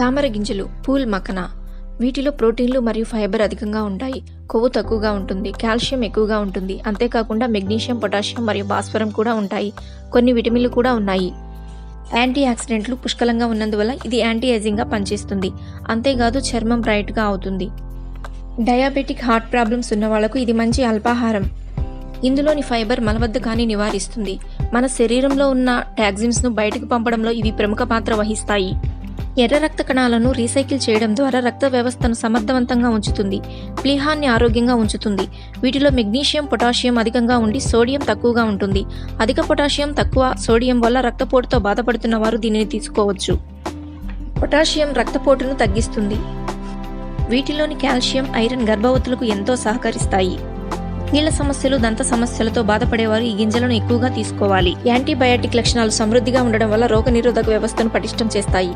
తామర గింజలు, పూల్ మఖనా. వీటిలో ప్రోటీన్లు మరియు ఫైబర్ అధికంగా ఉంటాయి. కొవ్వు తక్కువగా ఉంటుంది. కాల్షియం ఎక్కువగా ఉంటుంది. అంతేకాకుండా మెగ్నీషియం, పొటాషియం మరియు భాస్వరం కూడా ఉంటాయి. కొన్ని విటమిన్లు కూడా ఉన్నాయి. యాంటీ ఆక్సిడెంట్లు పుష్కలంగా ఉన్నందువల్ల ఇది యాంటీ ఏజింగ్గా పనిచేస్తుంది. అంతేకాదు చర్మం బ్రైట్గా అవుతుంది. డయాబెటిక్, హార్ట్ ప్రాబ్లమ్స్ ఉన్న వాళ్లకు ఇది మంచి అల్పాహారం. ఇందులోని ఫైబర్ మలబద్ధకాన్ని నివారిస్తుంది. మన శరీరంలో ఉన్న టాక్సిన్స్ను బయటకు పంపడంలో ఇవి ప్రముఖ పాత్ర వహిస్తాయి. ఎర్ర రక్త కణాలను రీసైకిల్ చేయడం ద్వారా రక్త వ్యవస్థను సమర్థవంతంగా ఉంచుతుంది. ప్లీహాన్ని ఆరోగ్యంగా ఉంచుతుంది. వీటిలో మెగ్నీషియం, పొటాషియం అధికంగా ఉండి సోడియం తక్కువగా ఉంటుంది. అధిక పొటాషియం, తక్కువ సోడియం వల్ల రక్తపోటుతో బాధపడుతున్న వారు దీనిని తీసుకోవచ్చు. పొటాషియం రక్తపోటును తగ్గిస్తుంది. వీటిలోని కాల్షియం, ఐరన్ గర్భవతులకు ఎంతో సహకరిస్తాయి. కీళ్ల సమస్యలు, దంత సమస్యలతో బాధపడేవారు ఈ గింజలను ఎక్కువగా తీసుకోవాలి. యాంటీబయాటిక్ లక్షణాలు సమృద్ధిగా ఉండడం వల్ల రోగనిరోధక వ్యవస్థను పటిష్టం చేస్తాయి.